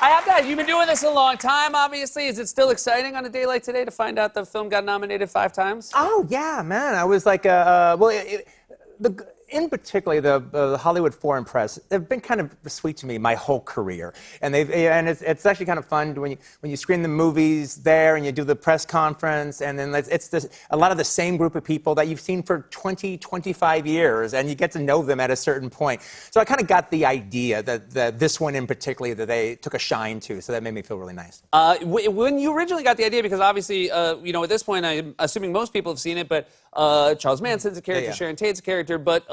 I have to ask, you've been doing this a long time, obviously. Is it still exciting on a day like today to find out the film got nominated 5 times? Oh, yeah, man. I was like, in particular, the Hollywood Foreign Press, they've been kind of sweet to me my whole career. And it's actually kind of fun when you screen the movies there and you do the press conference, and then a lot of the same group of people that you've seen for 20, 25 years, and you get to know them at a certain point. So I kind of got the idea that this one in particular, that they took a shine to, so that made me feel really nice. When you originally got the idea, because obviously, at this point, I'm assuming most people have seen it, but Charles Manson's a character, Yeah. Sharon Tate's a character, but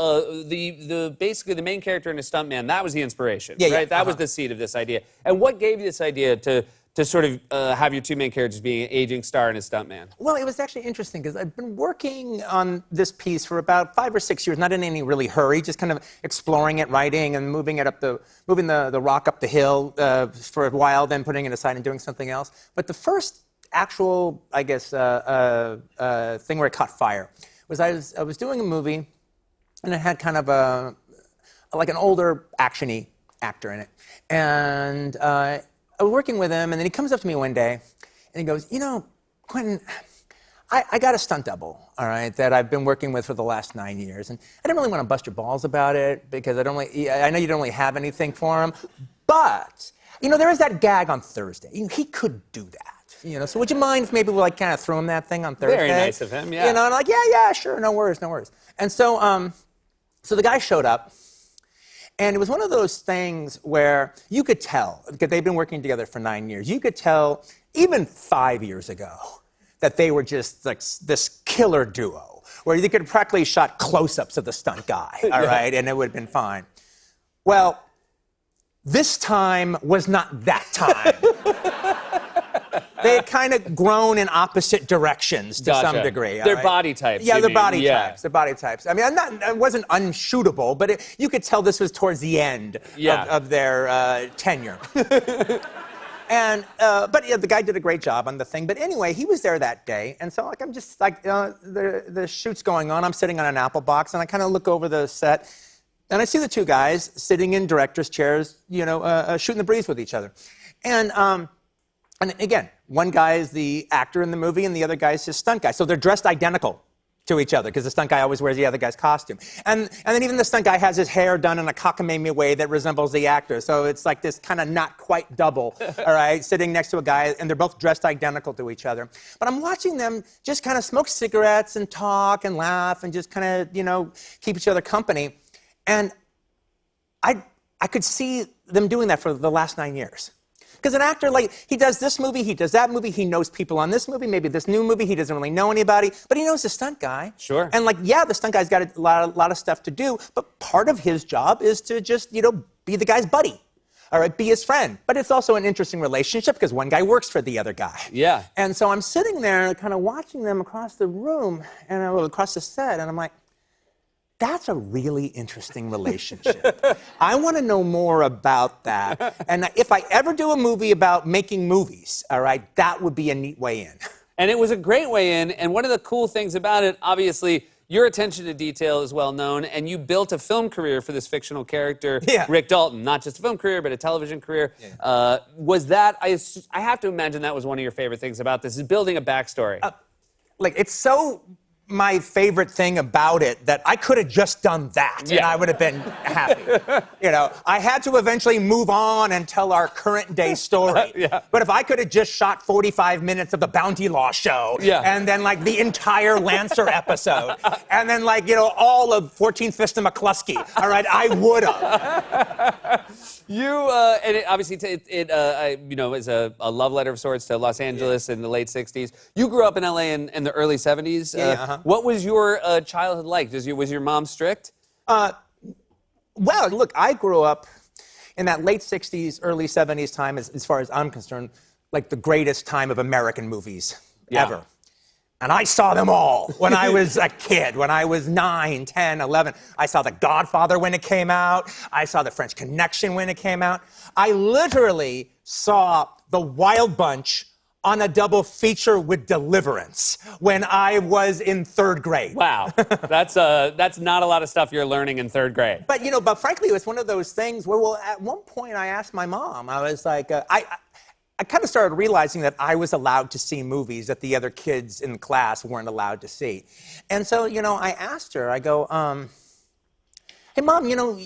basically the main character in a stuntman, that was the inspiration, Yeah, right? That was the seed of this idea. And what gave you this idea to sort of have your 2 main characters being an aging star and a stuntman? Well, it was actually interesting because I've been working on this piece for about 5 or 6 years, not in any really hurry, just kind of exploring it, writing and moving the rock up the hill for a while, then putting it aside and doing something else. But the first actual, I guess, thing where it caught fire was I was doing a movie, and it had kind of like an older action-y actor in it. And I was working with him, and then he comes up to me one day, and he goes, "You know, Quentin, I got a stunt double, all right, that I've been working with for the last 9 years, and I didn't really want to bust your balls about it because I know you don't really have anything for him, but there is that gag on Thursday. He could do that." So would you mind if maybe we kind of throw him that thing on Thursday? Very nice of him, yeah. And I'm like, yeah, sure, no worries. And so, so the guy showed up, and it was one of those things where you could tell, because they've been working together for 9 years, you could tell even 5 years ago that they were just like this killer duo, where you could practically shot close-ups of the stunt guy, all right, and it would have been fine. Well, this time was not that time. They had kind of grown in opposite directions to some degree. Their body types. Yeah, their body types. Their body types. I mean, it wasn't unshootable, but you could tell this was towards the end of their tenure. But the guy did a great job on the thing. But anyway, he was there that day, and so I'm just the shoot's going on. I'm sitting on an apple box, and I kind of look over the set, and I see the 2 guys sitting in directors' chairs, shooting the breeze with each other, and again, one guy is the actor in the movie, and the other guy is his stunt guy. So they're dressed identical to each other, because the stunt guy always wears the other guy's costume. And then even the stunt guy has his hair done in a cockamamie way that resembles the actor. So it's like this kind of not quite double, all right, sitting next to a guy, and they're both dressed identical to each other. But I'm watching them just kind of smoke cigarettes and talk and laugh and just kind of, keep each other company. And I could see them doing that for the last 9 years. Because an actor, he does this movie, he does that movie, he knows people on this movie, maybe this new movie, he doesn't really know anybody, but he knows the stunt guy. Sure. And the stunt guy's got a lot of stuff to do, but part of his job is to just, be the guy's buddy. All right, be his friend. But it's also an interesting relationship because one guy works for the other guy. Yeah. And so I'm sitting there kind of watching them across the room and across the set, and I'm like, that's a really interesting relationship. I want to know more about that. And if I ever do a movie about making movies, all right, that would be a neat way in. And it was a great way in. And one of the cool things about it, obviously, your attention to detail is well known, and you built a film career for this fictional character, Rick Dalton. Not just a film career, but a television career. Yeah. Was that, I have to imagine that was one of your favorite things about this, is building a backstory. It's so my favorite thing about it that I could have just done that and I would have been happy. I had to eventually move on and tell our current day story. But if I could have just shot 45 minutes of the Bounty Law show and then the entire Lancer episode and then all of 14th Fist of McCluskey, all right, I would have. And it obviously, is a love letter of sorts to Los Angeles in the late 60s. You grew up in LA in the early 70s. What was your childhood like? Was your mom strict? Well, look, I grew up in that late 60s, early 70s time, as far as I'm concerned, the greatest time of American movies ever. And I saw them all when I was a kid, when I was 9, 10, 11. I saw The Godfather when it came out. I saw The French Connection when it came out. I literally saw The Wild Bunch on a double feature with Deliverance when I was in 3rd grade. Wow, that's not a lot of stuff you're learning in 3rd grade. But, you know, but frankly, it was one of those things where, well, at one point I asked my mom, I was like, I kind of started realizing that I was allowed to see movies that the other kids in class weren't allowed to see. And so, you know, I asked her, I go, hey, Mom, you know,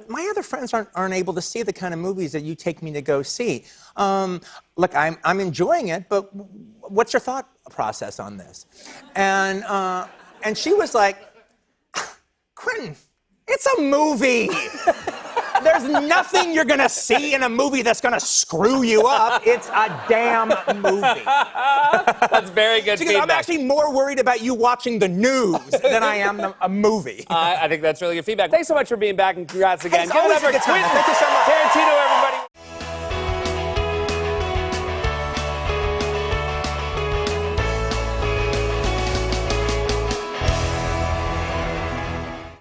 my other friends aren't able to see the kind of movies that you take me to go see. Look, I'm enjoying it, but what's your thought process on this? And she was like, Quentin, it's a movie. There's nothing you're gonna see in a movie that's gonna screw you up. It's a damn movie. That's very good feedback. I'm actually more worried about you watching the news than I am a movie. I think that's really good feedback. Thanks so much for being back, and congrats again. Hey, it's always a good time. Thank you so much. Tarantino, everybody.